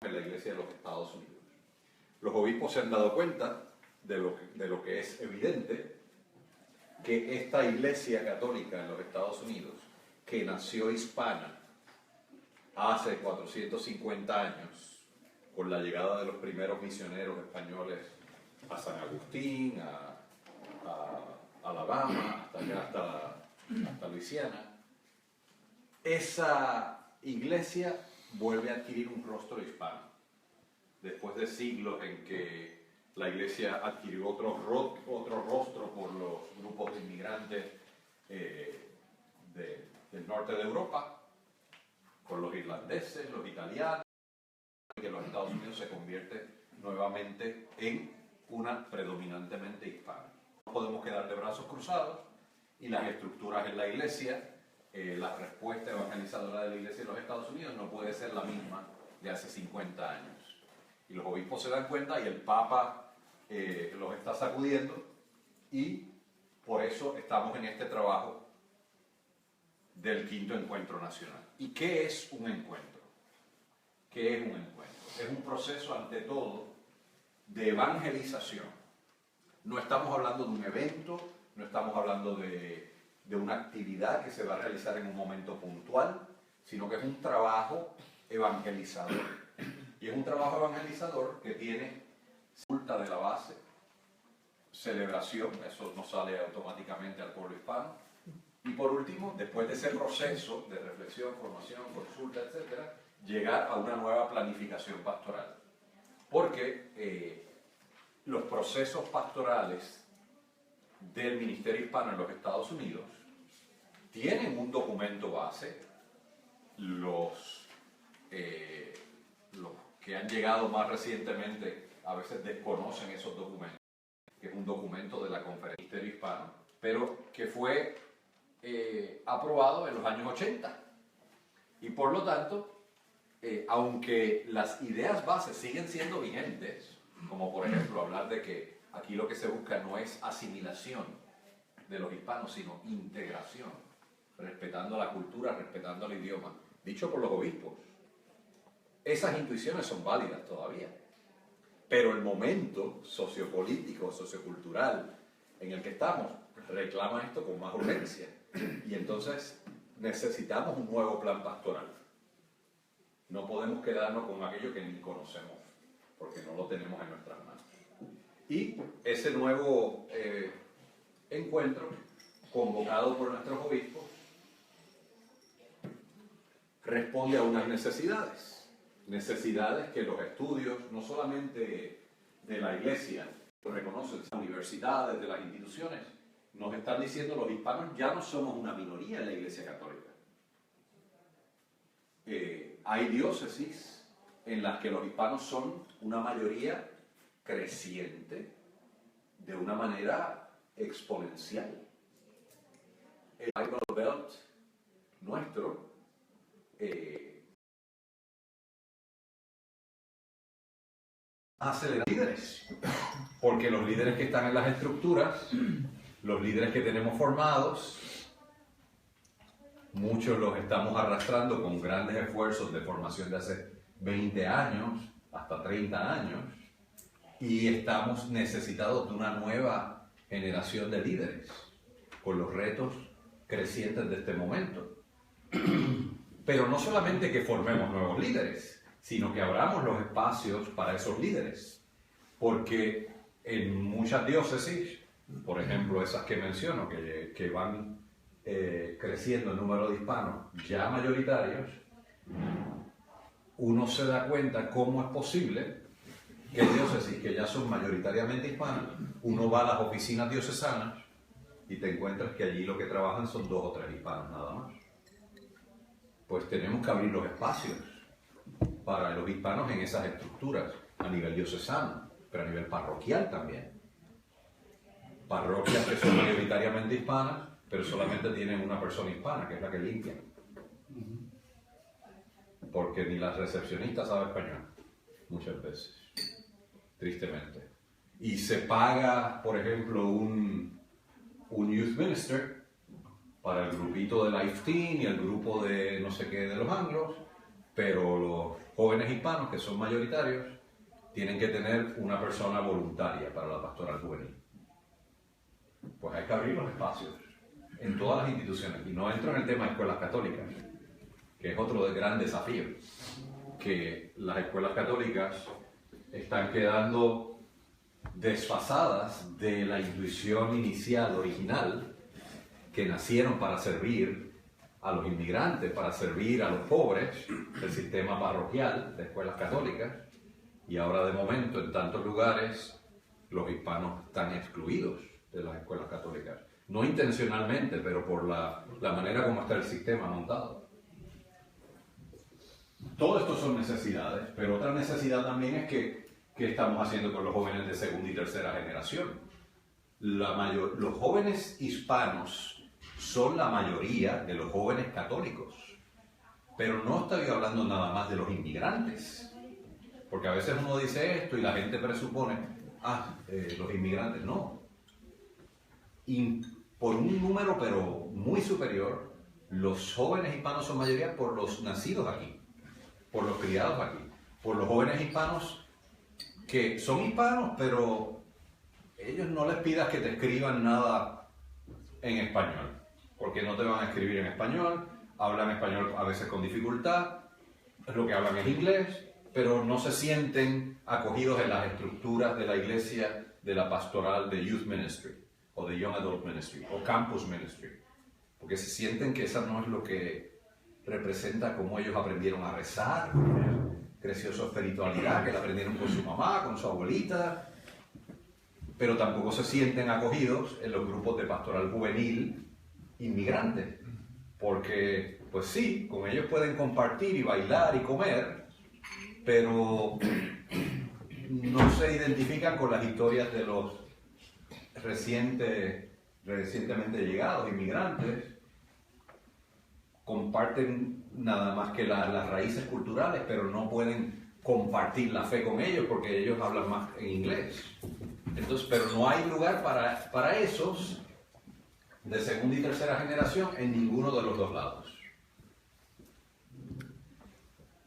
en la Iglesia de los Estados Unidos. Los obispos se han dado cuenta de lo que es evidente, que esta Iglesia católica en los Estados Unidos, que nació hispana hace 450 años, con la llegada de los primeros misioneros españoles a San Agustín, a Alabama, hasta acá, hasta Luisiana, esa iglesia vuelve a adquirir un rostro hispano. Después de siglos en que la iglesia adquirió otro rostro por los grupos de inmigrantes del norte de Europa, con los irlandeses, los italianos, que los Estados Unidos se convierte nuevamente en una predominantemente hispana. No podemos quedar de brazos cruzados y las estructuras en la iglesia, la respuesta evangelizadora de la iglesia de los Estados Unidos no puede ser la misma de hace 50 años. Y los obispos se dan cuenta y el Papa los está sacudiendo y por eso estamos en este trabajo del quinto encuentro nacional. ¿Y qué es un encuentro? ¿Qué es un encuentro? Es un proceso ante todo de evangelización. No estamos hablando de un evento, no estamos hablando de una actividad que se va a realizar en un momento puntual, sino que es un trabajo evangelizador. Y es un trabajo evangelizador que tiene culta de la base, celebración, eso no sale automáticamente al pueblo hispano, y por último, después de ese proceso de reflexión, formación, consulta, etc., llegar a una nueva planificación pastoral. Porque los procesos pastorales del Ministerio Hispano en los Estados Unidos tienen un documento base. Los que han llegado más recientemente a veces desconocen esos documentos, que es un documento de la Conferencia del Ministerio Hispano, pero que fue aprobado en los años 80. Y por lo tanto, aunque las ideas bases siguen siendo vigentes, como por ejemplo hablar de que aquí lo que se busca no es asimilación de los hispanos, sino integración, respetando la cultura, respetando el idioma, dicho por los obispos. Esas intuiciones son válidas todavía, pero el momento sociopolítico, sociocultural en el que estamos reclama esto con más urgencia y entonces necesitamos un nuevo plan pastoral. No podemos quedarnos con aquello que ni conocemos, porque no lo tenemos en nuestras manos. Y ese nuevo encuentro, convocado por nuestros obispos, responde a unas necesidades que los estudios, no solamente de la Iglesia, reconocen, las universidades, de las instituciones, nos están diciendo los hispanos ya no somos una minoría en la Iglesia Católica. Hay diócesis en las que los hispanos son una mayoría creciente de una manera exponencial. El Bible Belt nuestro acelera líderes, porque los líderes que están en las estructuras, los líderes que tenemos formados, muchos los estamos arrastrando con grandes esfuerzos de formación de hace 20 años, hasta 30 años, y estamos necesitados de una nueva generación de líderes, con los retos crecientes de este momento. Pero no solamente que formemos nuevos líderes, sino que abramos los espacios para esos líderes, porque en muchas diócesis, por ejemplo esas que menciono, que van creciendo el número de hispanos ya mayoritarios, uno se da cuenta cómo es posible que diócesis que ya son mayoritariamente hispanas, uno va a las oficinas diocesanas y te encuentras que allí lo que trabajan son 2 o 3 hispanos nada más. Pues tenemos que abrir los espacios para los hispanos en esas estructuras, a nivel diocesano, pero a nivel parroquial también. Parroquias que son mayoritariamente hispanas, pero solamente tienen una persona hispana, que es la que limpia. Porque ni la recepcionista sabe español, muchas veces, tristemente. Y se paga, por ejemplo, un youth minister para el grupito de Life Teen y el grupo de no sé qué de los anglos, pero jóvenes hispanos, que son mayoritarios, tienen que tener una persona voluntaria para la pastoral juvenil. Pues hay que abrir los espacios en todas las instituciones. Y no entro en el tema de escuelas católicas, que es otro gran desafío, que las escuelas católicas están quedando desfasadas de la intuición inicial, original, que nacieron para servir a los inmigrantes, para servir a los pobres, del sistema parroquial de escuelas católicas, y ahora de momento en tantos lugares los hispanos están excluidos de las escuelas católicas. No intencionalmente, pero por la manera como está el sistema montado. Todo esto son necesidades, pero otra necesidad también es que estamos haciendo con los jóvenes de segunda y tercera generación. Los jóvenes hispanos son la mayoría de los jóvenes católicos, pero no estoy hablando nada más de los inmigrantes, porque a veces uno dice esto y la gente presupone, los inmigrantes, no. Y por un número pero muy superior, los jóvenes hispanos son mayoría por los nacidos aquí, por los criados aquí, por los jóvenes hispanos que son hispanos, pero ellos no les pidas que te escriban nada en español, porque no te van a escribir en español, hablan español a veces con dificultad, lo que hablan es inglés, pero no se sienten acogidos en las estructuras de la iglesia, de la pastoral de Youth Ministry, o de Young Adult Ministry, o Campus Ministry, porque se sienten que eso no es lo que representa cómo ellos aprendieron a rezar, creció su espiritualidad, que la aprendieron con su mamá, con su abuelita, pero tampoco se sienten acogidos en los grupos de pastoral juvenil inmigrante, porque pues sí, con ellos pueden compartir y bailar y comer, pero no se identifican con las historias de los recientemente llegados inmigrantes. Comparten nada más que las raíces culturales, pero no pueden compartir la fe con ellos porque ellos hablan más en inglés. Entonces, pero no hay lugar para esos de segunda y tercera generación en ninguno de los dos lados.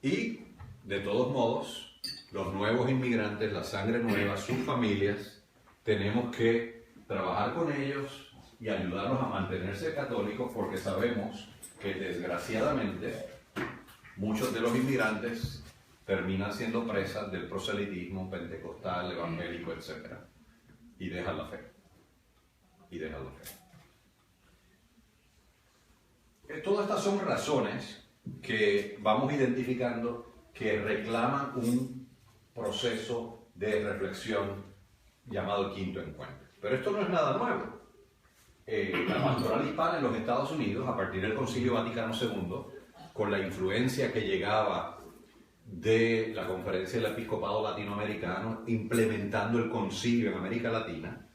Y, de todos modos, los nuevos inmigrantes, la sangre nueva, sus familias, tenemos que trabajar con ellos y ayudarlos a mantenerse católicos, porque sabemos que desgraciadamente muchos de los inmigrantes terminan siendo presas del proselitismo pentecostal, evangélico, etc. Y dejan la fe. Todas estas son razones que vamos identificando que reclaman un proceso de reflexión llamado el quinto encuentro. Pero esto no es nada nuevo. La pastoral hispana en los Estados Unidos, a partir del Concilio Vaticano II, con la influencia que llegaba de la Conferencia del Episcopado Latinoamericano, implementando el concilio en América Latina,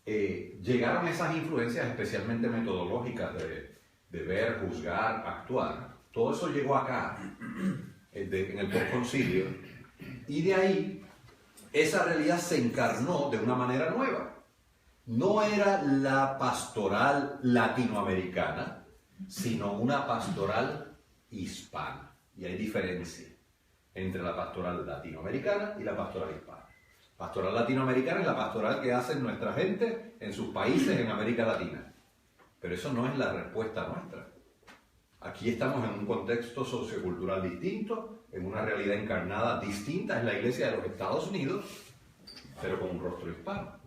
llegaron esas influencias especialmente metodológicas de ver, juzgar, actuar. Todo eso llegó acá, en el postconcilio, y de ahí esa realidad se encarnó de una manera nueva. No era la pastoral latinoamericana, sino una pastoral hispana. Y hay diferencia entre la pastoral latinoamericana y la pastoral hispana. Pastoral latinoamericana es la pastoral que hacen nuestra gente en sus países en América Latina. Pero eso no es la respuesta nuestra. Aquí estamos en un contexto sociocultural distinto, en una realidad encarnada distinta, es la iglesia de los Estados Unidos, pero con un rostro hispano.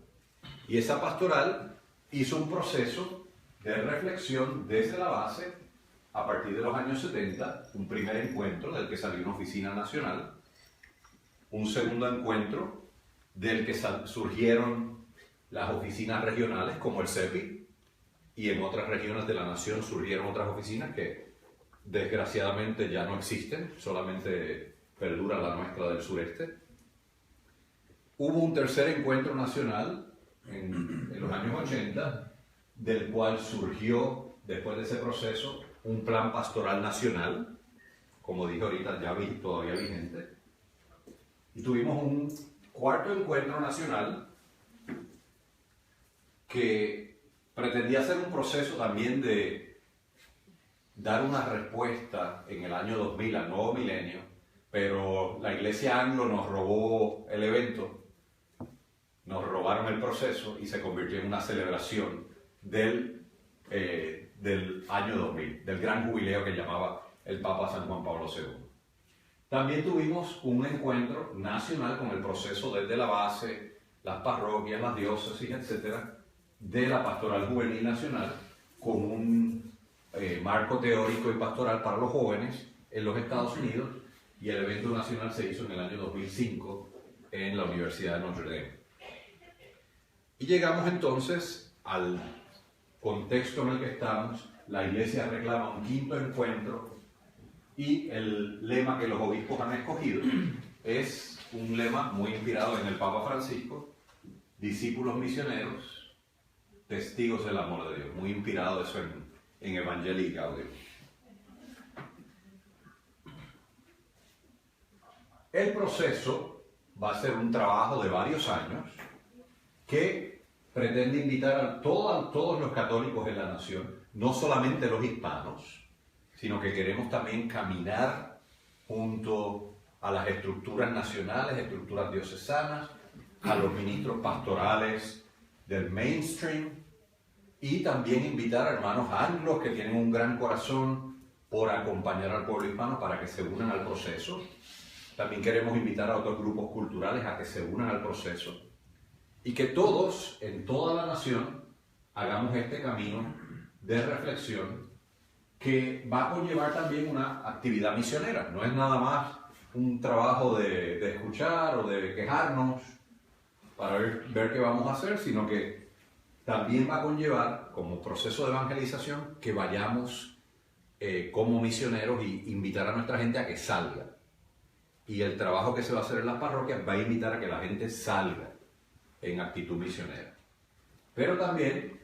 Y esa pastoral hizo un proceso de reflexión desde la base, a partir de los años 70, un primer encuentro del que salió una oficina nacional, un segundo encuentro del que surgieron las oficinas regionales como el CEPI, y en otras regiones de la nación surgieron otras oficinas que desgraciadamente ya no existen, solamente perdura la nuestra del sureste. Hubo un tercer encuentro nacional en los años 80, del cual surgió, después de ese proceso, un plan pastoral nacional, como dije ahorita, ya todavía vigente. Y tuvimos un cuarto encuentro nacional que pretendía ser un proceso también de dar una respuesta en el año 2000 al nuevo milenio pero la iglesia anglo nos robó el evento, nos robaron el proceso y se convirtió en una celebración del año 2000, del gran jubileo que llamaba el Papa San Juan Pablo II. También tuvimos un encuentro nacional con el proceso desde la base, las parroquias, las diócesis, etcétera, de la Pastoral Juvenil Nacional, con un marco teórico y pastoral para los jóvenes en los Estados Unidos, y el evento nacional se hizo en el año 2005 en la Universidad de Notre Dame. Y llegamos entonces al contexto en el que estamos. La Iglesia reclama un quinto encuentro y el lema que los obispos han escogido es un lema muy inspirado en el Papa Francisco: discípulos misioneros, testigos del amor de Dios. Muy inspirado eso en Evangelii Gaudium. El proceso va a ser un trabajo de varios años que pretende invitar a todos los católicos en la nación, no solamente los hispanos, sino que queremos también caminar junto a las estructuras nacionales, estructuras diocesanas, a los ministros pastorales del mainstream, y también invitar a hermanos anglos que tienen un gran corazón por acompañar al pueblo hispano para que se unan al proceso. También queremos invitar a otros grupos culturales a que se unan al proceso y que todos, en toda la nación, hagamos este camino de reflexión que va a conllevar también una actividad misionera. No es nada más un trabajo de escuchar o de quejarnos para ver qué vamos a hacer, sino que también va a conllevar, como proceso de evangelización, que vayamos como misioneros y invitar a nuestra gente a que salga. Y el trabajo que se va a hacer en las parroquias va a invitar a que la gente salga en actitud misionera. Pero también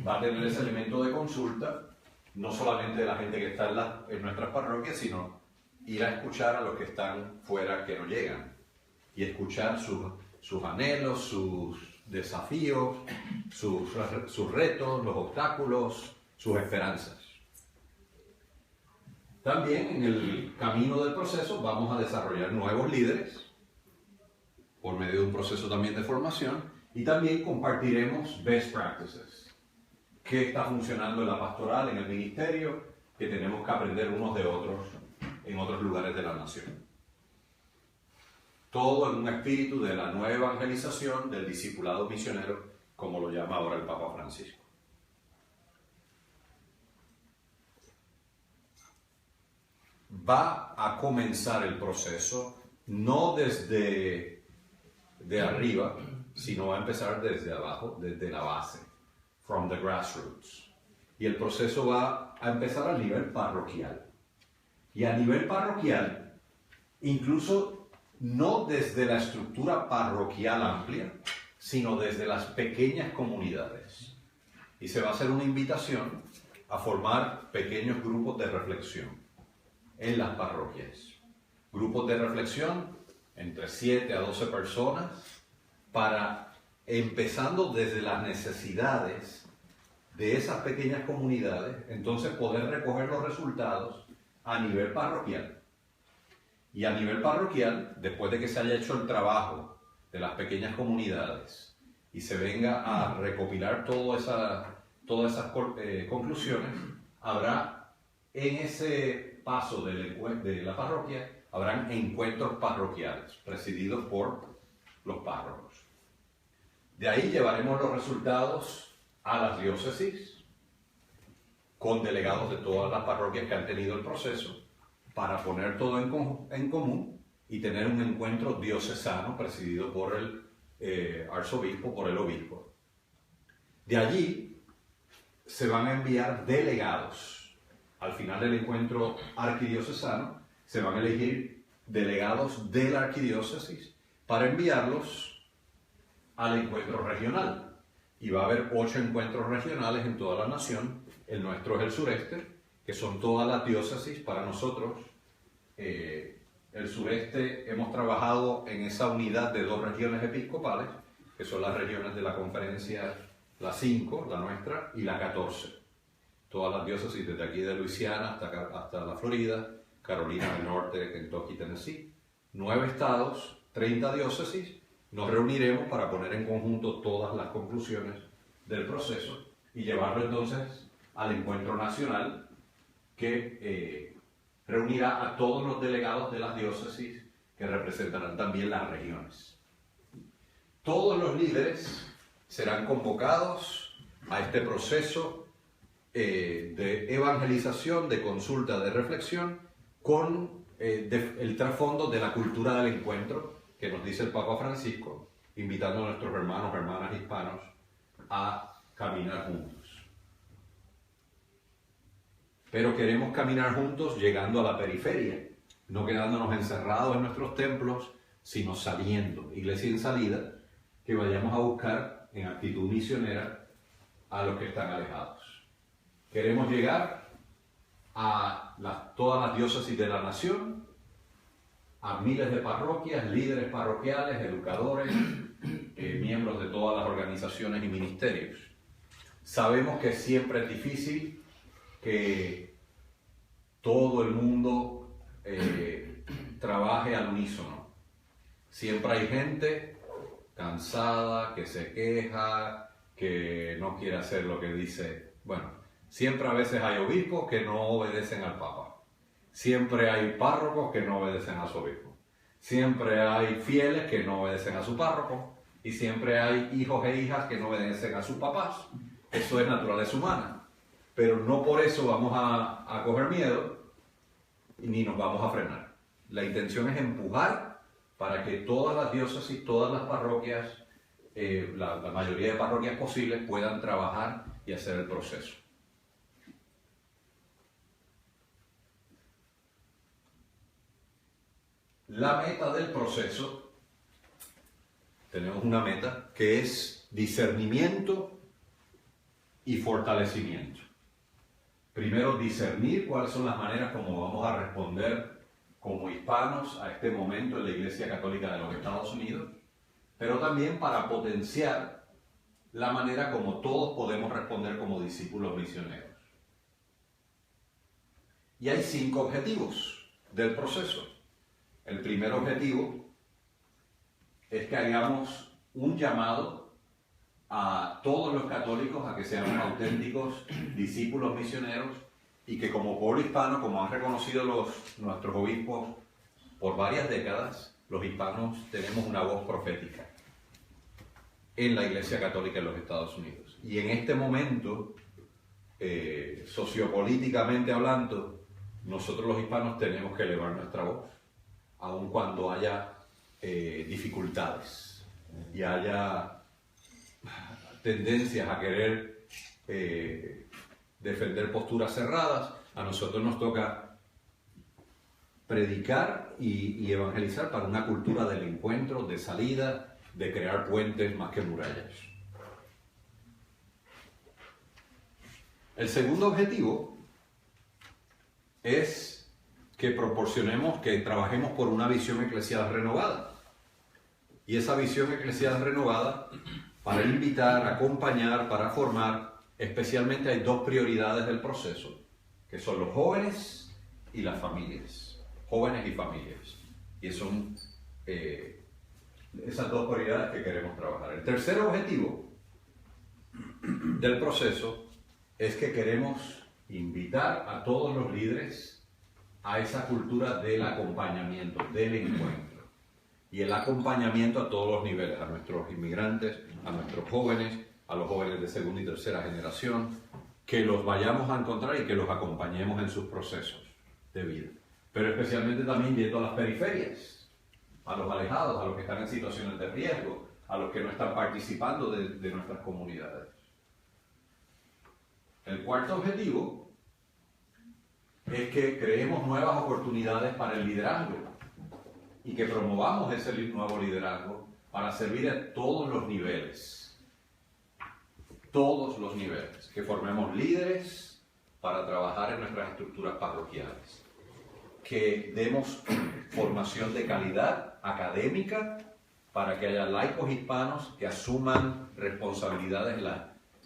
va a tener ese elemento de consulta, no solamente de la gente que está en nuestras parroquias, sino ir a escuchar a los que están fuera, que no llegan, y escuchar sus anhelos, sus desafíos, sus retos, los obstáculos, sus esperanzas. También en el camino del proceso vamos a desarrollar nuevos líderes por medio de un proceso también de formación, y también compartiremos best practices. ¿Qué está funcionando en la pastoral, en el ministerio, que tenemos que aprender unos de otros en otros lugares de la nación? Todo en un espíritu de la nueva evangelización, del discipulado misionero, como lo llama ahora el Papa Francisco. Va a comenzar el proceso no desde de arriba, sino va a empezar desde abajo, desde la base, from the grassroots. Y el proceso va a empezar a nivel parroquial. Y a nivel parroquial, incluso no desde la estructura parroquial amplia, sino desde las pequeñas comunidades. Y se va a hacer una invitación a formar pequeños grupos de reflexión en las parroquias. Grupos de reflexión entre 7 a 12 personas, para, empezando desde las necesidades de esas pequeñas comunidades, entonces poder recoger los resultados a nivel parroquial. Y a nivel parroquial, después de que se haya hecho el trabajo de las pequeñas comunidades y se venga a recopilar todas esas conclusiones, habrá en ese paso de la parroquia, habrán encuentros parroquiales presididos por los párrocos. De ahí llevaremos los resultados a las diócesis con delegados de todas las parroquias que han tenido el proceso, para poner todo en común y tener un encuentro diocesano presidido por el arzobispo, por el obispo. De allí se van a enviar delegados. Al final del encuentro arquidiocesano se van a elegir delegados de la arquidiócesis para enviarlos al encuentro regional. Y va a haber 8 encuentros regionales en toda la nación. El nuestro es el sureste, que son todas las diócesis. Para nosotros, el sureste, hemos trabajado en esa unidad de 2 regiones episcopales, que son las regiones de la conferencia, la 5, la nuestra, y la 14. Todas las diócesis, desde aquí de Luisiana hasta la Florida, Carolina del Norte, Kentucky, Tennessee. 9 estados, 30 diócesis. Nos reuniremos para poner en conjunto todas las conclusiones del proceso y llevarlo entonces al encuentro nacional que reunirá a todos los delegados de las diócesis que representarán también las regiones. Todos los líderes serán convocados a este proceso de evangelización, de consulta, de reflexión, con el trasfondo de la cultura del encuentro que nos dice el Papa Francisco, invitando a nuestros hermanos, hermanas hispanos a caminar juntos. Pero queremos caminar juntos llegando a la periferia, no quedándonos encerrados en nuestros templos, sino saliendo, iglesia en salida, que vayamos a buscar en actitud misionera a los que están alejados. Queremos llegar a todas las diócesis de la nación, a miles de parroquias, líderes parroquiales, educadores, miembros de todas las organizaciones y ministerios. Sabemos que siempre es difícil que todo el mundo trabaje al unísono. Siempre hay gente cansada, que se queja, que no quiere hacer lo que dice. Bueno, siempre a veces hay obispos que no obedecen al Papa. Siempre hay párrocos que no obedecen a su obispo. Siempre hay fieles que no obedecen a su párroco. Y siempre hay hijos e hijas que no obedecen a sus papás. Eso es naturaleza humana. Pero no por eso vamos a coger miedo ni nos vamos a frenar. La intención es empujar para que todas las diócesis, todas las parroquias, la mayoría de parroquias posibles puedan trabajar y hacer el proceso. La meta del proceso, tenemos una meta que es discernimiento y fortalecimiento. Primero, discernir cuáles son las maneras como vamos a responder como hispanos a este momento en la Iglesia Católica de los Estados Unidos, pero también para potenciar la manera como todos podemos responder como discípulos misioneros. Y hay 5 objetivos del proceso. El primer objetivo es que hagamos un llamado a todos los católicos a que seamos auténticos discípulos misioneros y que como pueblo hispano, como han reconocido nuestros obispos por varias décadas, los hispanos tenemos una voz profética en la Iglesia Católica en los Estados Unidos. Y en este momento, sociopolíticamente hablando, nosotros los hispanos tenemos que elevar nuestra voz, aun cuando haya dificultades y haya tendencias a querer defender posturas cerradas. A nosotros nos toca predicar y evangelizar para una cultura del encuentro, de salida, de crear puentes más que murallas. El segundo objetivo es que que trabajemos por una visión eclesial renovada. Y esa visión eclesial renovada, para invitar, acompañar, para formar, especialmente hay 2 prioridades del proceso, que son los jóvenes y las familias. Jóvenes y familias. Y son esas 2 prioridades que queremos trabajar. El tercer objetivo del proceso es que queremos invitar a todos los líderes a esa cultura del acompañamiento, del encuentro. Y el acompañamiento a todos los niveles, a nuestros inmigrantes, a nuestros jóvenes, a los jóvenes de segunda y tercera generación, que los vayamos a encontrar y que los acompañemos en sus procesos de vida. Pero especialmente también yendo a las periferias, a los alejados, a los que están en situaciones de riesgo, a los que no están participando de nuestras comunidades. El cuarto objetivo es que creemos nuevas oportunidades para el liderazgo y que promovamos ese nuevo liderazgo para servir a todos los niveles, que formemos líderes para trabajar en nuestras estructuras parroquiales, que demos formación de calidad académica para que haya laicos hispanos que asuman responsabilidades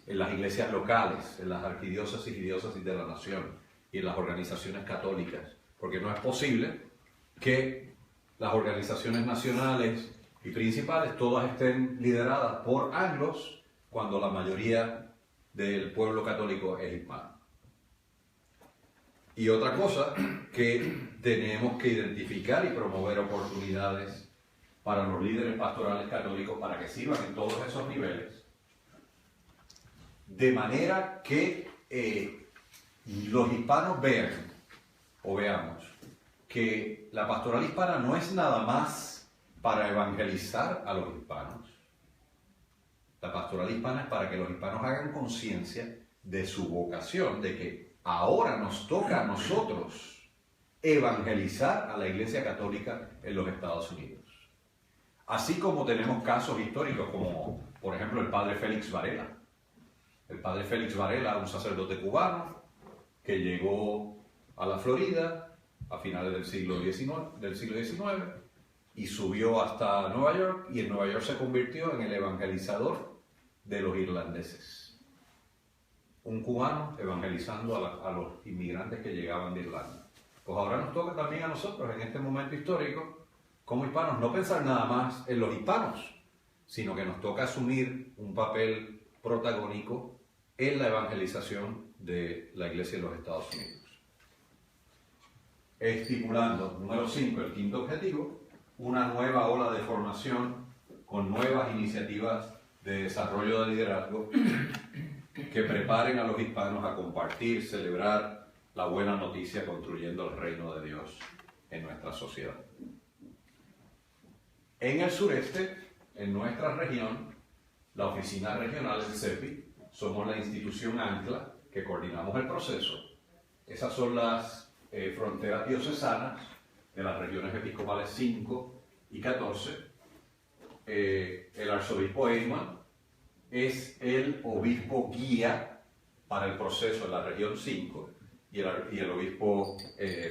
en las iglesias locales, en las arquidiócesis y diócesis de la nación y en las organizaciones católicas, porque no es posible que las organizaciones nacionales y principales todas estén lideradas por anglos cuando la mayoría del pueblo católico es hispano. Y otra cosa, que tenemos que identificar y promover oportunidades para los líderes pastorales católicos para que sirvan en todos esos niveles, de manera que los hispanos vean o veamos que la pastoral hispana no es nada más para evangelizar a los hispanos. La pastoral hispana es para que los hispanos hagan conciencia de su vocación, de que ahora nos toca a nosotros evangelizar a la Iglesia Católica en los Estados Unidos. Así como tenemos casos históricos como, por ejemplo, el padre Félix Varela. El padre Félix Varela, un sacerdote cubano que llegó a la Florida a finales del siglo XIX y subió hasta Nueva York, y en Nueva York se convirtió en el evangelizador de los irlandeses. Un cubano evangelizando a los inmigrantes que llegaban de Irlanda. Pues ahora nos toca también a nosotros, en este momento histórico, como hispanos, no pensar nada más en los hispanos, sino que nos toca asumir un papel protagónico en la evangelización de la Iglesia en los Estados Unidos. Estipulando, número 5, el quinto objetivo, una nueva ola de formación con nuevas iniciativas de desarrollo de liderazgo que preparen a los hispanos a compartir, celebrar la buena noticia construyendo el reino de Dios en nuestra sociedad. En el sureste, en nuestra región, la oficina regional del CEPI, somos la institución ancla que coordinamos el proceso. Esas son las fronteras diocesanas de las regiones episcopales 5 y 14. El arzobispo Eichmann es el obispo guía para el proceso en la región 5 y el obispo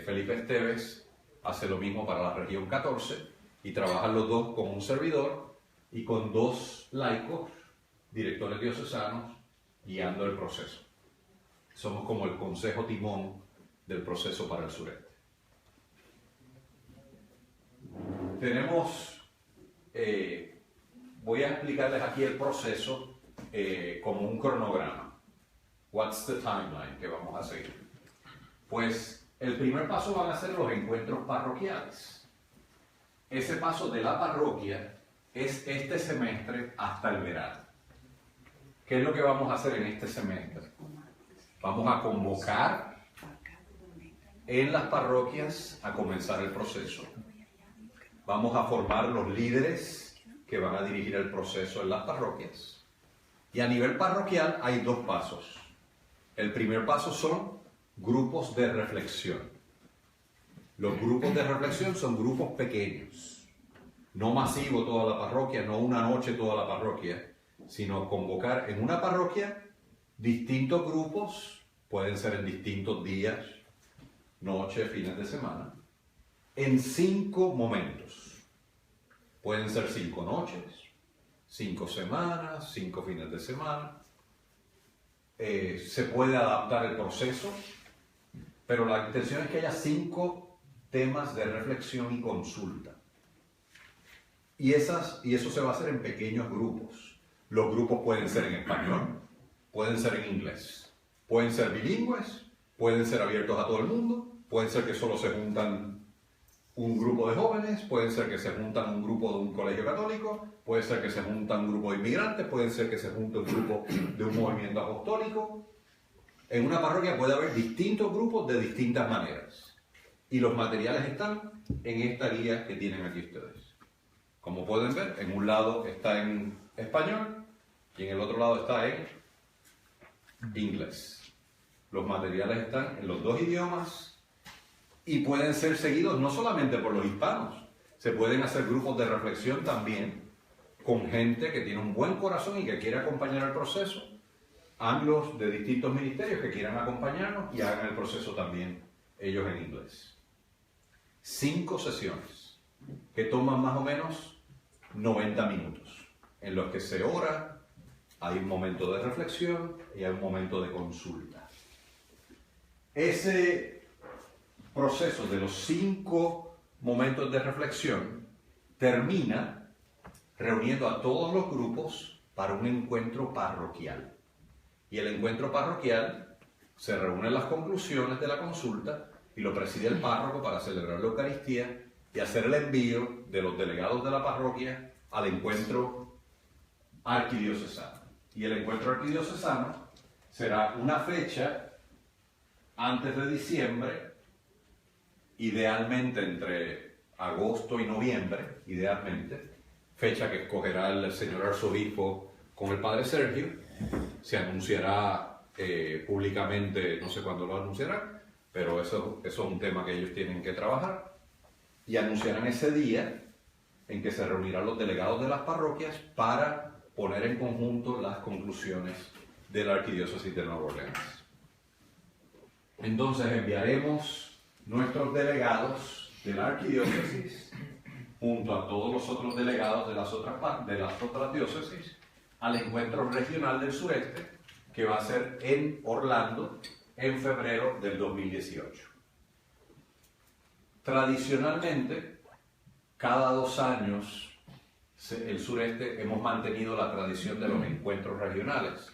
Felipe Esteves hace lo mismo para la región 14 y trabajan los dos con un servidor y con 2 laicos, directores diocesanos, guiando el proceso. Somos como el consejo timón del proceso para el sureste. Tenemos, voy a explicarles aquí el proceso como un cronograma. What's the timeline que vamos a seguir? Pues el primer paso van a ser los encuentros parroquiales. Ese paso de la parroquia es este semestre hasta el verano. ¿Qué es lo que vamos a hacer en este semestre? Vamos a convocar en las parroquias a comenzar el proceso. Vamos a formar los líderes que van a dirigir el proceso en las parroquias. Y a nivel parroquial hay 2 pasos. El primer paso son grupos de reflexión. Los grupos de reflexión son grupos pequeños. No masivo toda la parroquia, no una noche toda la parroquia, sino convocar en una parroquia distintos grupos, pueden ser en distintos días, noches, fines de semana, en 5 momentos. Pueden ser 5 noches, 5 semanas, 5 fines de semana. Se puede adaptar el proceso, pero la intención es que haya 5 temas de reflexión y consulta. Y eso se va a hacer en pequeños grupos. Los grupos pueden ser en español, pueden ser en inglés, pueden ser bilingües, pueden ser abiertos a todo el mundo, pueden ser que solo se juntan un grupo de jóvenes, pueden ser que se juntan un grupo de un colegio católico, puede ser que se juntan un grupo de inmigrantes, puede ser que se junte un grupo de un movimiento apostólico. En una parroquia puede haber distintos grupos de distintas maneras. Y los materiales están en esta guía que tienen aquí ustedes. Como pueden ver, en un lado está en español y en el otro lado está en inglés. Los materiales están en los 2 idiomas y pueden ser seguidos no solamente por los hispanos, se pueden hacer grupos de reflexión también con gente que tiene un buen corazón y que quiere acompañar el proceso, anglos de distintos ministerios que quieran acompañarnos y hagan el proceso también ellos en inglés. 5 sesiones que toman más o menos 90 minutos, en los que se ora, hay un momento de reflexión y hay un momento de consulta. Ese proceso de los 5 momentos de reflexión termina reuniendo a todos los grupos para un encuentro parroquial. Y el encuentro parroquial se reúnen las conclusiones de la consulta y lo preside el párroco para celebrar la Eucaristía y hacer el envío de los delegados de la parroquia al encuentro arquidiocesano. Y el encuentro arquidiocesano será una fecha antes de diciembre, idealmente entre agosto y noviembre, idealmente, fecha que escogerá el señor arzobispo con el padre Sergio. Se anunciará públicamente, no sé cuándo lo anunciarán, pero eso es un tema que ellos tienen que trabajar. Y anunciarán ese día en que se reunirán los delegados de las parroquias para poner en conjunto las conclusiones de la Arquidiócesis de Nueva Orleans. Entonces enviaremos nuestros delegados de la Arquidiócesis junto a todos los otros delegados de las otras diócesis al encuentro regional del sureste, que va a ser en Orlando en febrero del 2018. Tradicionalmente, cada 2 años, el sureste hemos mantenido la tradición de los encuentros regionales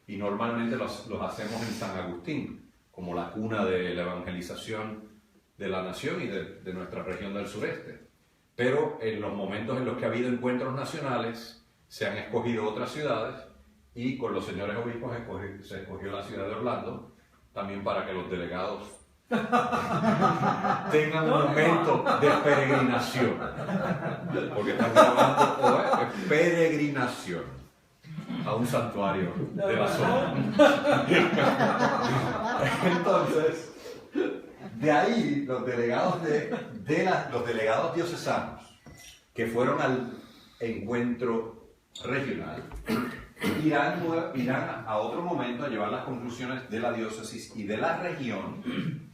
y normalmente los hacemos en San Agustín, como la cuna de la evangelización de la nación y de nuestra región del sureste. Pero en los momentos en los que ha habido encuentros nacionales, se han escogido otras ciudades y con los señores obispos se escogió la ciudad de Orlando, también para que los delegados tengan un momento de peregrinación, porque están grabando peregrinación a un santuario de la zona. Entonces, de ahí los delegados los delegados diocesanos que fueron al encuentro regional irán a otro momento a llevar las conclusiones de la diócesis y de la región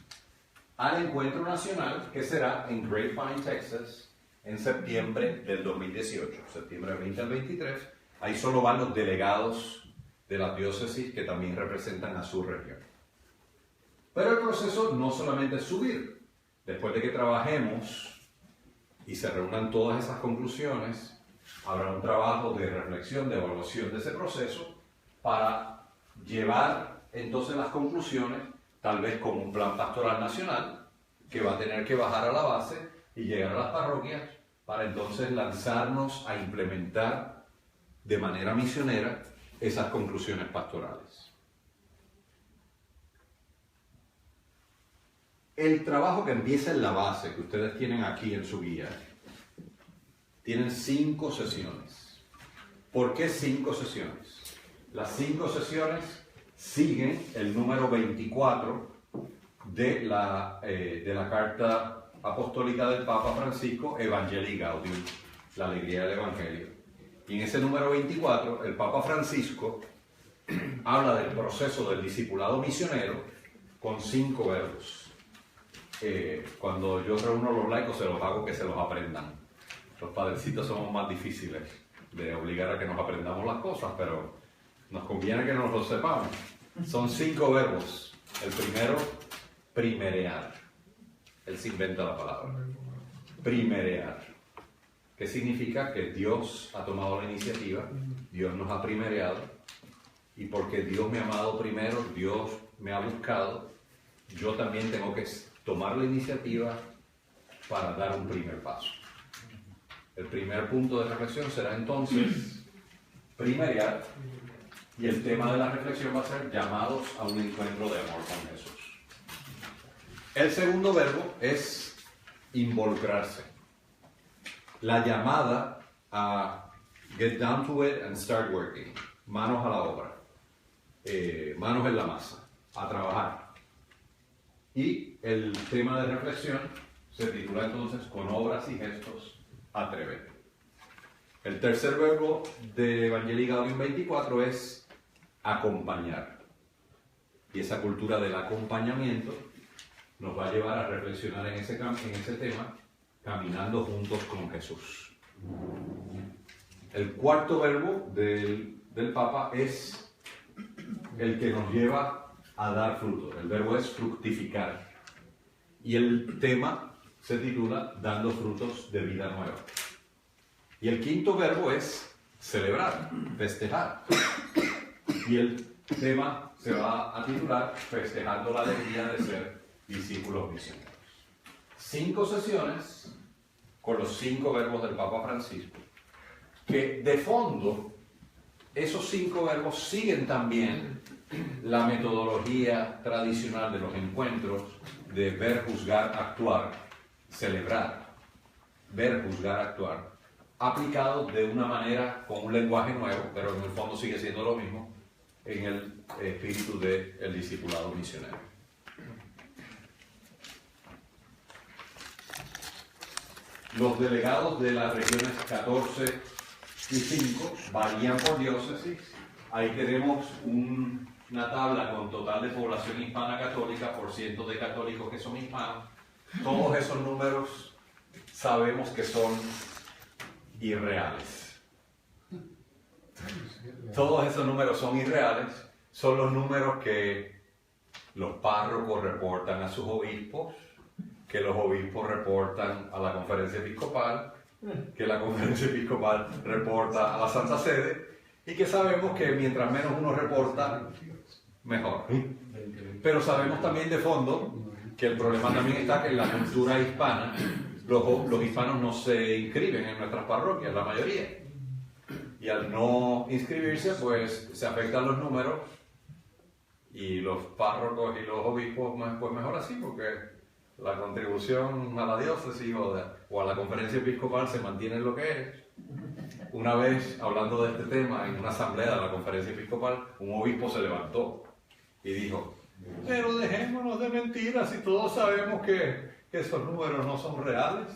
al encuentro nacional, que será en Grapevine, Texas, en septiembre del 2018, septiembre 20 al 23. Ahí solo van los delegados de las diócesis que también representan a su región. Pero el proceso no solamente es subir. Después de que trabajemos y se reúnan todas esas conclusiones, habrá un trabajo de reflexión, de evaluación de ese proceso para llevar entonces las conclusiones, tal vez con un plan pastoral nacional, que va a tener que bajar a la base y llegar a las parroquias para entonces lanzarnos a implementar de manera misionera esas conclusiones pastorales. El trabajo que empieza en la base, que ustedes tienen aquí en su guía, tienen 5 sesiones. ¿Por qué 5 sesiones? Las 5 sesiones siguen el número 24 de la carta apostólica del Papa Francisco, Evangelii Gaudium, la alegría del Evangelio. Y en ese número 24, el Papa Francisco habla del proceso del discipulado misionero con 5 verbos. Cuando yo reúno a los laicos, se los hago que se los aprendan. Los padrecitos somos más difíciles de obligar a que nos aprendamos las cosas, pero nos conviene que nos lo sepamos. Son 5 verbos. El primero, primerear. Él se inventa la palabra. Primerear. ¿Qué significa? Que Dios ha tomado la iniciativa, Dios nos ha primereado, y porque Dios me ha amado primero, Dios me ha buscado, yo también tengo que tomar la iniciativa para dar un primer paso. El primer punto de reflexión será entonces primerear, y el tema de la reflexión va a ser llamados a un encuentro de amor con Jesús. El segundo verbo es involucrarse. La llamada a get down to it and start working. Manos a la obra. Manos en la masa. A trabajar. Y el tema de reflexión se titula entonces con obras y gestos atrévete. El tercer verbo de Evangelii Gaudium 24 es acompañar. Y esa cultura del acompañamiento nos va a llevar a reflexionar en ese tema, caminando juntos con Jesús. El cuarto verbo del Papa es el que nos lleva a dar fruto. El verbo es fructificar. Y el tema se titula Dando frutos de vida nueva. Y el quinto verbo es celebrar, festejar. Y el tema se va a titular Festejando la alegría de ser discípulos misioneros. 5 sesiones con los 5 verbos del Papa Francisco, que de fondo esos 5 verbos siguen también la metodología tradicional de los encuentros de ver, juzgar, actuar, celebrar, ver, juzgar, actuar, aplicado de una manera con un lenguaje nuevo, pero en el fondo sigue siendo lo mismo, en el espíritu del discipulado misionero. Los delegados de las regiones 14 y 5 varían por diócesis. Ahí tenemos una tabla con total de población hispana católica por cientos de católicos que son hispanos. Todos esos números sabemos que son irreales. Todos esos números son irreales. Son los números que los párrocos reportan a sus obispos, que los obispos reportan a la conferencia episcopal, que la conferencia episcopal reporta a la Santa Sede, y que sabemos que mientras menos uno reporta, mejor. Pero sabemos también de fondo que el problema también está que en la cultura hispana, los hispanos no se inscriben en nuestras parroquias, la mayoría. Y al no inscribirse, pues se afectan los números, y los párrocos y los obispos, pues mejor así, porque la contribución a la diócesis o a la conferencia episcopal se mantiene en lo que es. Una vez, hablando de este tema, en una asamblea de la conferencia episcopal, un obispo se levantó y dijo: pero dejémonos de mentiras si todos sabemos que esos números no son reales.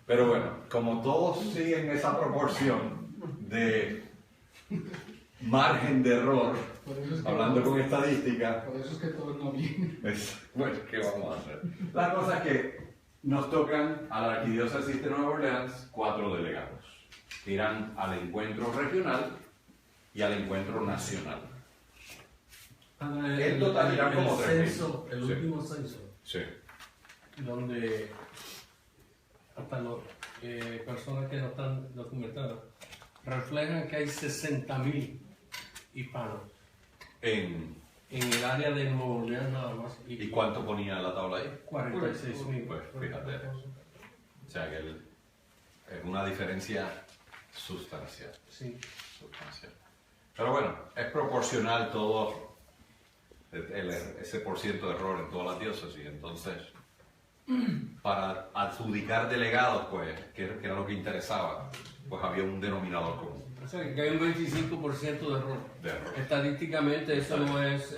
Pero bueno, como todos siguen esa proporción de margen de error, hablando con estadística, por eso es que todos no vienen. Bueno, ¿qué vamos a hacer? La cosa es que nos tocan a la Arquidiócesis de Nueva Orleans 4 delegados, que irán al encuentro regional y al encuentro nacional. En total irán como 3.000. El Sí. último censo, Sí. donde hasta las personas que no están documentadas reflejan que hay 60.000 hispanos En, en el área de Nueva Orleans nada más. ¿Y cuánto ponía la tabla ahí? 46.000. Pues fíjate. O sea que es una diferencia sustancial. Sí. Sustancial. Pero bueno, es proporcional todo ese % de error en todas las diócesis. Entonces, para adjudicar delegados, pues, que era lo que interesaba, pues había un denominador común. O sea, que hay un 25% de error. De error. Estadísticamente eso no es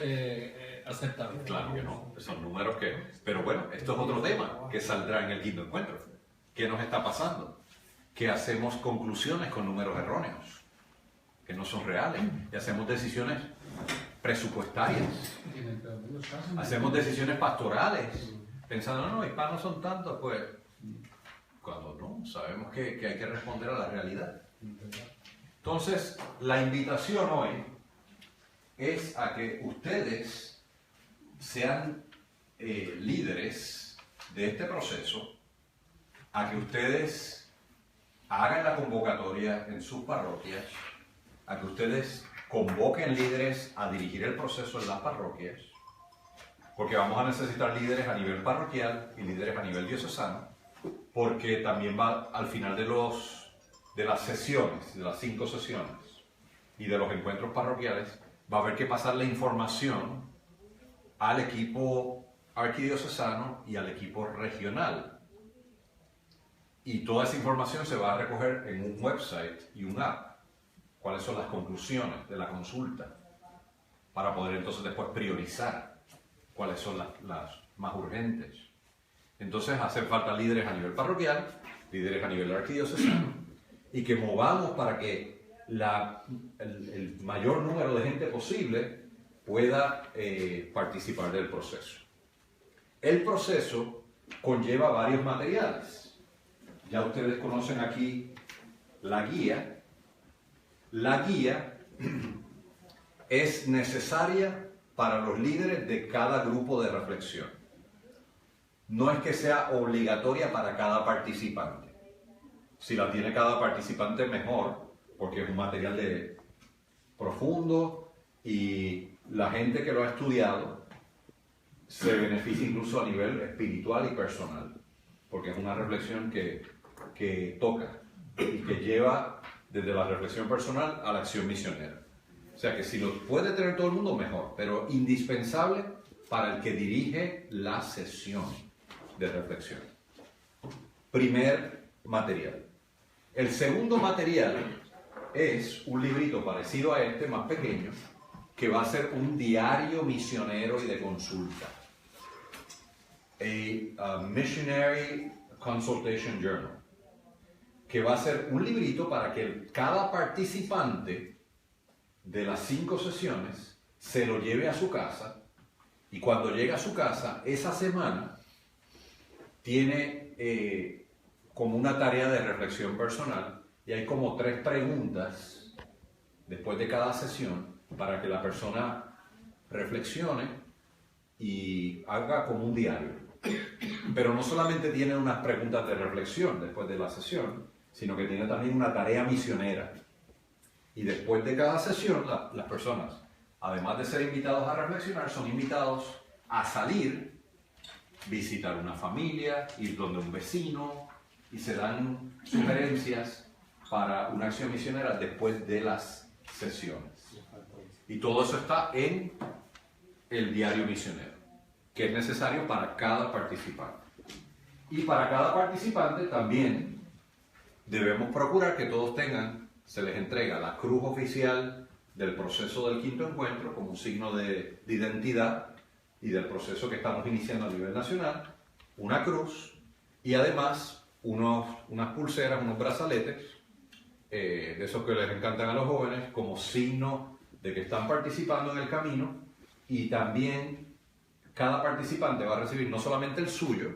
aceptable. Claro que no, son números que... Pero bueno, esto es otro tema que saldrá en el quinto encuentro. ¿Qué nos está pasando? Que hacemos conclusiones con números erróneos, que no son reales, y hacemos decisiones presupuestarias, hacemos decisiones pastorales, pensando, no, hispanos son tantos, pues, cuando no, sabemos que hay que responder a la realidad. Entonces, la invitación hoy es a que ustedes sean líderes de este proceso, a que ustedes hagan la convocatoria en sus parroquias, a que ustedes convoquen líderes a dirigir el proceso en las parroquias, porque vamos a necesitar líderes a nivel parroquial y líderes a nivel diocesano, porque también va al final de las sesiones, de las 5 sesiones y de los encuentros parroquiales, va a haber que pasar la información al equipo arquidiocesano y al equipo regional. Y toda esa información se va a recoger en un website y un app. ¿Cuáles son las conclusiones de la consulta? Para poder entonces después priorizar cuáles son las más urgentes. Entonces hacen falta líderes a nivel parroquial, líderes a nivel arquidiocesano, y que movamos para que el mayor número de gente posible pueda participar del proceso. El proceso conlleva varios materiales. Ya ustedes conocen aquí la guía. La guía es necesaria para los líderes de cada grupo de reflexión. no es que sea obligatoria para cada participante. Si la tiene cada participante, mejor, porque es un material profundo y la gente que lo ha estudiado se beneficia incluso a nivel espiritual y personal, porque es una reflexión que toca y que lleva desde la reflexión personal a la acción misionera. O sea que si lo puede tener todo el mundo, mejor, pero indispensable para el que dirige la sesión de reflexión. Primer material. El segundo material es un librito parecido a este, más pequeño, que va a ser un diario misionero y de consulta. A Missionary Consultation Journal, que va a ser un librito para que cada participante de las 5 sesiones se lo lleve a su casa, y cuando llega a su casa, esa semana tiene como una tarea de reflexión personal, y hay como 3 preguntas después de cada sesión para que la persona reflexione y haga como un diario. Pero no solamente tiene unas preguntas de reflexión después de la sesión, sino que tiene también una tarea misionera. Y después de cada sesión, las personas, además de ser invitados a reflexionar, son invitados a salir, visitar una familia, ir donde un vecino, y se dan sugerencias para una acción misionera después de las sesiones. Y todo eso está en el diario misionero, que es necesario para cada participante. Y para cada participante también debemos procurar que todos tengan, se les entrega la cruz oficial del proceso del quinto encuentro como un signo de identidad y del proceso que estamos iniciando a nivel nacional, una cruz y además unas pulseras, unos brazaletes, de esos que les encantan a los jóvenes, como signo de que están participando en el camino, y también cada participante va a recibir no solamente el suyo,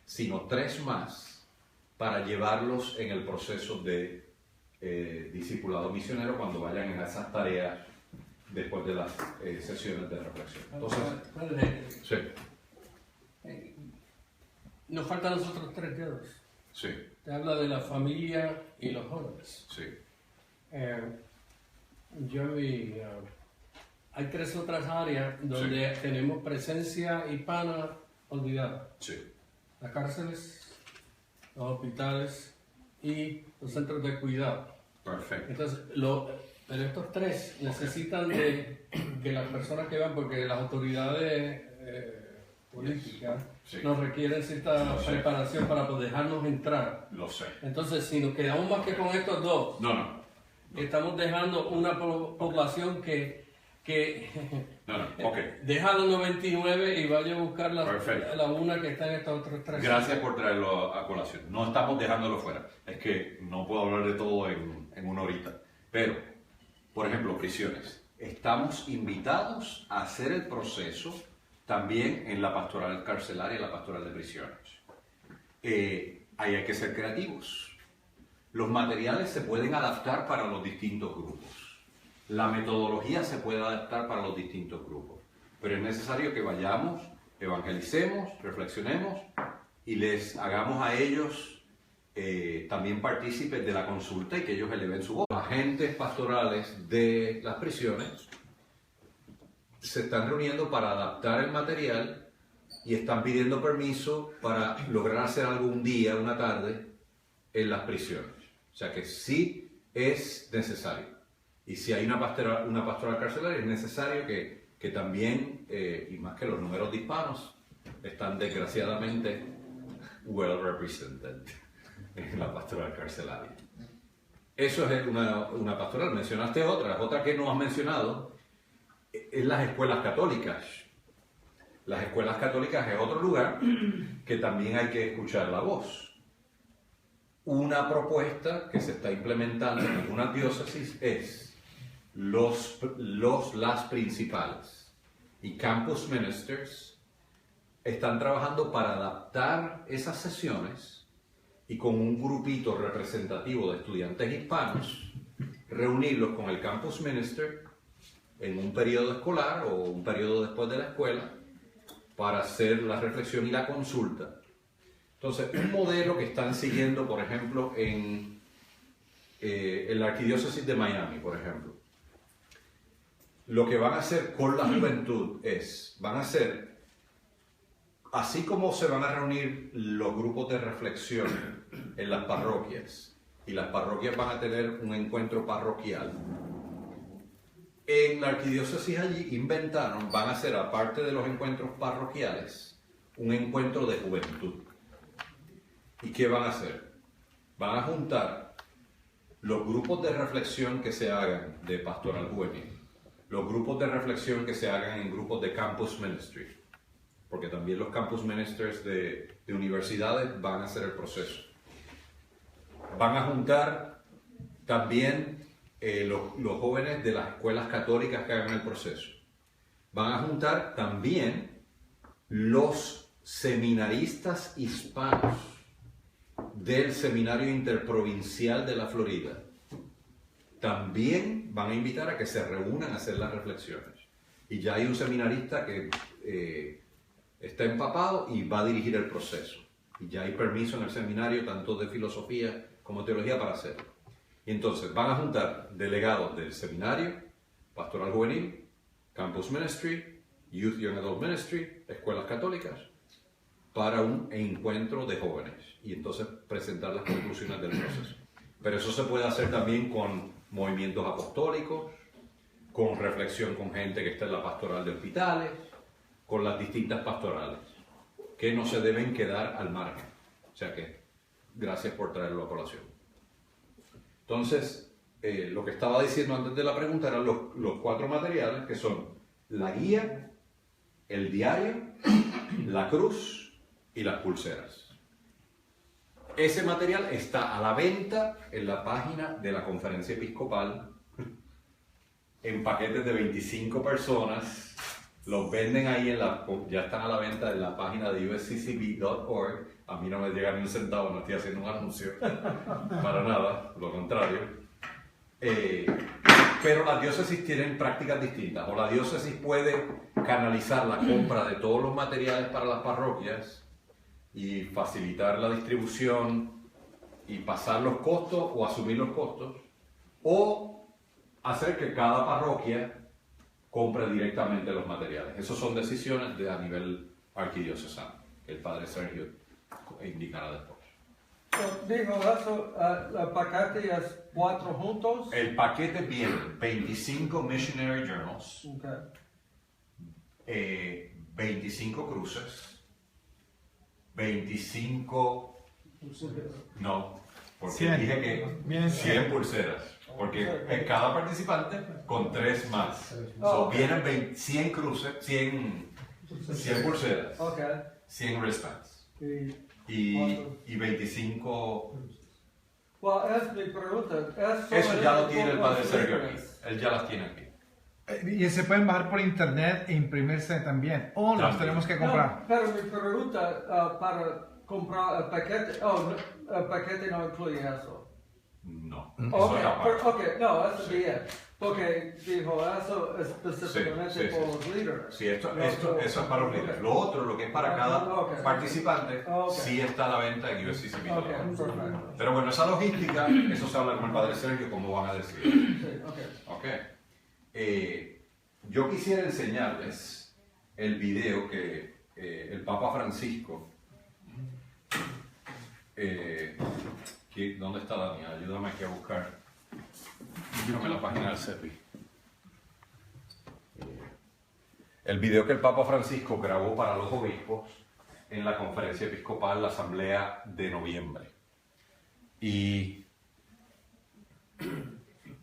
sino 3 más para llevarlos en el proceso de discipulado misionero cuando vayan en esas tareas después de las sesiones de reflexión. Entonces, sí. Nos faltan los otros 3 dedos. Sí. Te habla de la familia y los jóvenes. Sí. Hay 3 otras áreas donde tenemos presencia hispana olvidada. Sí. Las cárceles, los hospitales y los centros de cuidado. Perfecto. Entonces, pero estos 3 necesitan de que las personas que van, porque las autoridades políticas nos requieren cierta preparación para poder dejarnos entrar. Lo sé. Entonces, si nos quedamos más que con estos 2, estamos dejando una población que deja los 99 y vaya a buscar la una que está en estos otros 3. Gracias por traerlo a colación. No estamos dejándolo fuera. Es que no puedo hablar de todo en una horita. Pero, por ejemplo, prisiones. Estamos invitados a hacer el proceso también en la pastoral carcelaria y la pastoral de prisiones. Ahí hay que ser creativos. Los materiales se pueden adaptar para los distintos grupos. La metodología se puede adaptar para los distintos grupos. Pero es necesario que vayamos, evangelicemos, reflexionemos y les hagamos a ellos también partícipes de la consulta y que ellos eleven su voz. Los agentes pastorales de las prisiones se están reuniendo para adaptar el material y están pidiendo permiso para lograr hacer algún día, una tarde, en las prisiones. O sea que sí es necesario. Y si hay una pastoral carcelaria, es necesario que también, y más que los números de hispanos, están desgraciadamente well represented en la pastoral carcelaria. Eso es una pastoral. Mencionaste otra que no has mencionado, es las escuelas católicas. Las escuelas católicas es otro lugar que también hay que escuchar la voz. Una propuesta que se está implementando en algunas diócesis es las principales y campus ministers están trabajando para adaptar esas sesiones y con un grupito representativo de estudiantes hispanos reunirlos con el campus minister en un periodo escolar o un periodo después de la escuela para hacer la reflexión y la consulta Entonces, un modelo que están siguiendo, por ejemplo, en la Arquidiócesis de Miami, por ejemplo, lo que van a hacer con la juventud van a hacer, así como se van a reunir los grupos de reflexión en las parroquias, y las parroquias van a tener un encuentro parroquial, en la arquidiócesis allí van a hacer, aparte de los encuentros parroquiales, un encuentro de juventud. ¿Y qué van a hacer? Van a juntar los grupos de reflexión que se hagan de pastoral juvenil, los grupos de reflexión que se hagan en grupos de campus ministry, porque también los campus ministers de universidades van a hacer el proceso. Van a juntar también los jóvenes de las escuelas católicas que hagan el proceso. Van a juntar también los seminaristas hispanos del Seminario Interprovincial de la Florida. También van a invitar a que se reúnan a hacer las reflexiones. Y ya hay un seminarista que está empapado y va a dirigir el proceso. Y ya hay permiso en el seminario, tanto de filosofía como teología, para hacerlo. Y entonces van a juntar delegados del seminario, pastoral juvenil, campus ministry, youth young adult ministry, escuelas católicas, para un encuentro de jóvenes. Y entonces presentar las conclusiones del proceso. Pero eso se puede hacer también con movimientos apostólicos, con reflexión con gente que está en la pastoral de hospitales, con las distintas pastorales, que no se deben quedar al margen. O sea que, gracias por traerlo a colación. Entonces, lo que estaba diciendo antes de la pregunta eran los 4 materiales, que son la guía, el diario, la cruz y las pulseras. Ese material está a la venta en la página de la Conferencia Episcopal, en paquetes de 25 personas. Los venden ahí, ya están a la venta en la página de usccb.org. A mí no me llega ni un centavo, no estoy haciendo un anuncio, para nada, lo contrario. Pero las diócesis tienen prácticas distintas, o la diócesis puede canalizar la compra de todos los materiales para las parroquias y facilitar la distribución y pasar los costos o asumir los costos, o hacer que cada parroquia compre directamente los materiales. Esas son decisiones a nivel arquidiocesano, que el padre Sergio indicará después. Dijo eso, el paquete es 4 juntos. El paquete viene 25 missionary journals, 25 cruces, 25... No, porque 100. dije que 100 pulseras. Porque en cada participante con 3 más. Vienen 100 cruces, 100 pulseras, 100 wristbands y 25... Well, es mi pregunta. Eso ya lo tiene el padre Sergio aquí. Él ya las tiene aquí. Y se pueden bajar por internet e imprimirse también. O los tenemos que comprar. No, pero mi pregunta para comprar el paquete, el paquete no incluye eso. No. Eso bien. Porque dijo eso específicamente por los líderes. Sí, eso es para los líderes. Lo otro, lo que es para cada participante, sí está a la venta en USCCB. Pero bueno, esa logística, eso se habla con el padre Sergio, cómo van a decidir. Yo quisiera enseñarles el video que el Papa Francisco... ¿Dónde está Dani? Ayúdame aquí a buscar. Dígame la página del CEPI. El video que el Papa Francisco grabó para los obispos en la Conferencia Episcopal, la Asamblea de noviembre. Y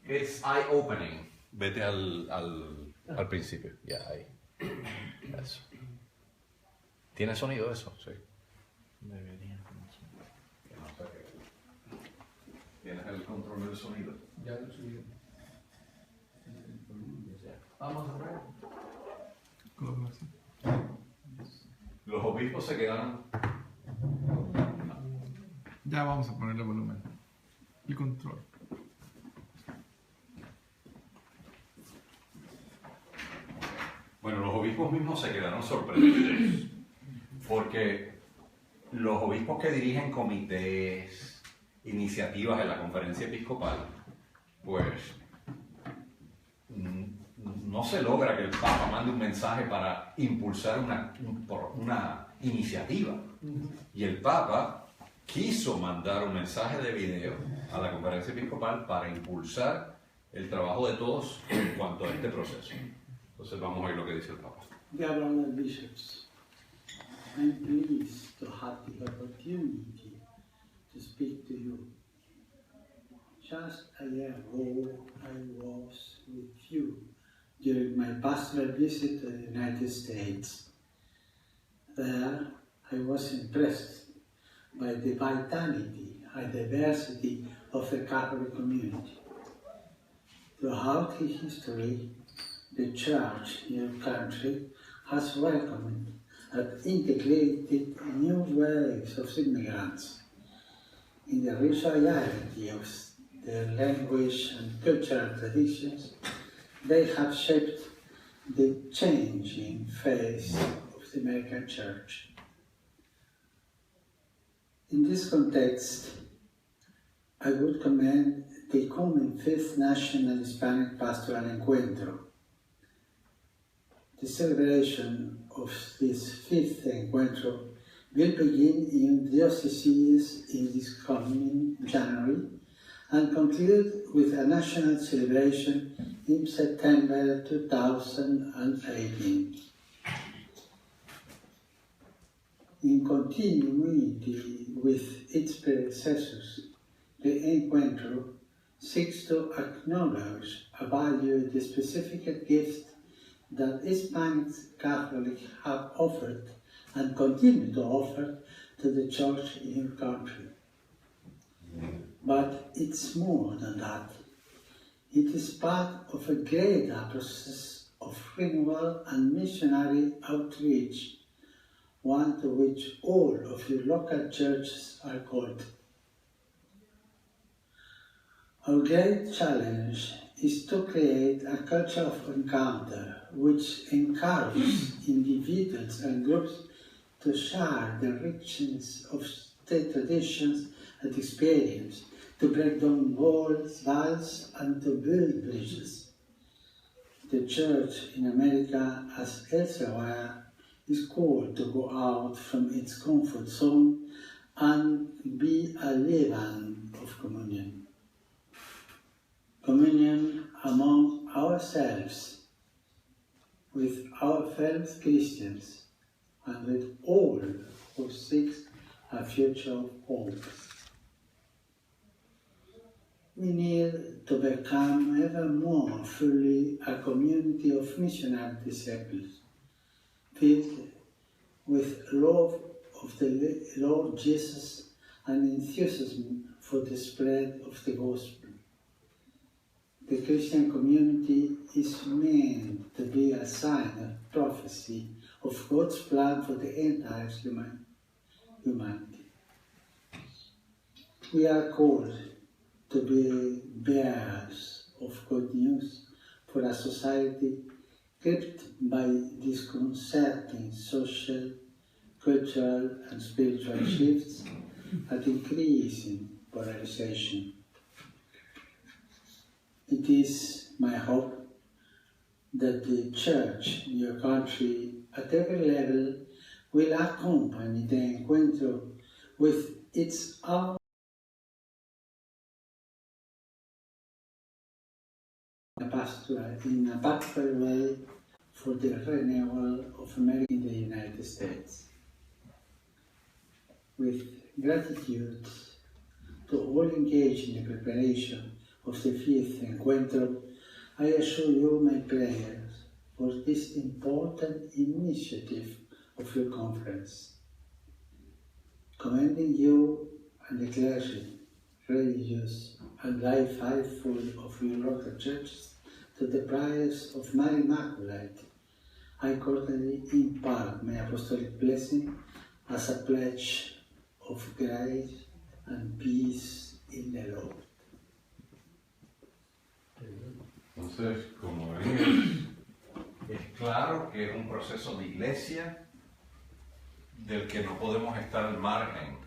es eye-opening. Vete al principio. Ya, ahí. Eso. ¿Tiene sonido eso? Sí. Debería. ¿Tienes el control del sonido? Ya lo subí. Vamos a ver. Los obispos se quedaron. Ya vamos a ponerle volumen. El control. Bueno, los obispos mismos se quedaron sorprendidos porque los obispos que dirigen comités, iniciativas en la conferencia episcopal, pues no se logra que el Papa mande un mensaje para impulsar una iniciativa. Y el Papa quiso mandar un mensaje de video a la conferencia episcopal para impulsar el trabajo de todos en cuanto a este proceso. Entonces vamos a ver lo que dice el Papa. Governor Bishops, I'm pleased to have the opportunity to speak to you. Just a year ago, I was with you during my pastoral visit to the United States. There, I was impressed by the vitality and diversity of the Catholic community. Throughout its history, the Church in your country has welcomed and integrated new waves of immigrants in the rich variety of their language and cultural traditions. They have shaped the changing face of the American Church. In this context, I would commend the coming 5th National Hispanic Pastoral Encuentro. The celebration of this 5th Encuentro will begin in dioceses in this coming January and conclude with a national celebration in September 2018. In continuity with its predecessors, the Encuentro seeks to acknowledge and value the specific gift that Hispanic Catholics have offered and continue to offer to the Church in your country. But it's more than that. It is part of a greater process of renewal and missionary outreach, one to which all of your local churches are called. Our great challenge is to create a culture of encounter which encourages individuals and groups to share the richness of state traditions and experience, to break down walls, and to build bridges. The Church in America, as elsewhere, is called to go out from its comfort zone and be a leaven of communion. Communion among ourselves, with our fellow Christians, and with all who seek a future of hope. We need to become ever more fully a community of missionary disciples, filled with love of the Lord Jesus and enthusiasm for the spread of the gospel. The Christian community is meant to be a sign of prophecy of God's plan for the entire humanity. We are called to be bearers of good news for a society gripped by disconcerting social, cultural and spiritual shifts and increasing polarization. It is my hope that the Church in your country at every level will accompany the Encuentro with its own in a pastoral way for the renewal of America in the United States. With gratitude to all engaged in the preparation of the 5th Encuentro, I assure you my prayers for this important initiative of your conference. Commending you and the clergy, religious and lay faithful of your local churches to the prayers of Mary Immaculate, I cordially impart my apostolic blessing as a pledge of grace and peace in the Lord. Entonces, como ven, es claro que es un proceso de iglesia, del que no podemos estar al margen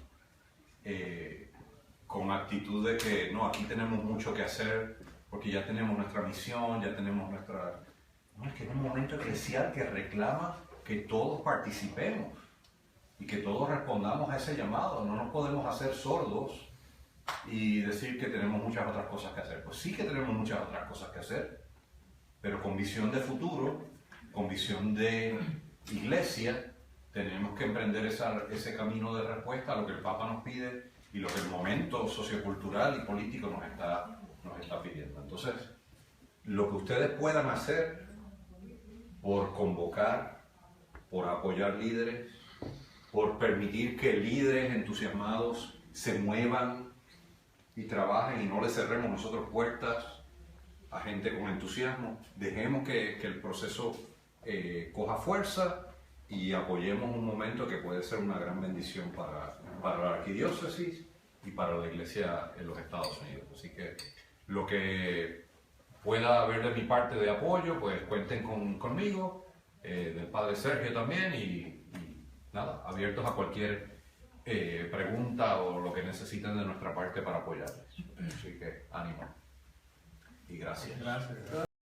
con actitud de que no, aquí tenemos mucho que hacer porque ya tenemos nuestra misión, ya tenemos nuestra... No, es que es un momento eclesial que reclama que todos participemos y que todos respondamos a ese llamado. No nos podemos hacer sordos y decir que tenemos muchas otras cosas que hacer. Pues sí que tenemos muchas otras cosas que hacer, pero con visión de futuro, con visión de iglesia, tenemos que emprender ese camino de respuesta a lo que el Papa nos pide y lo que el momento sociocultural y político nos está pidiendo. Entonces, lo que ustedes puedan hacer por convocar, por apoyar líderes, por permitir que líderes entusiasmados se muevan y trabajen y no le cerremos nosotros puertas a gente con entusiasmo, dejemos que el proceso coja fuerza y apoyemos un momento que puede ser una gran bendición para la arquidiócesis y para la iglesia en los Estados Unidos. Así que lo que pueda haber de mi parte de apoyo, pues cuenten conmigo, del Padre Sergio también y nada, abiertos a cualquier pregunta o lo que necesiten de nuestra parte para apoyarles. Así que ánimo y gracias. Gracias.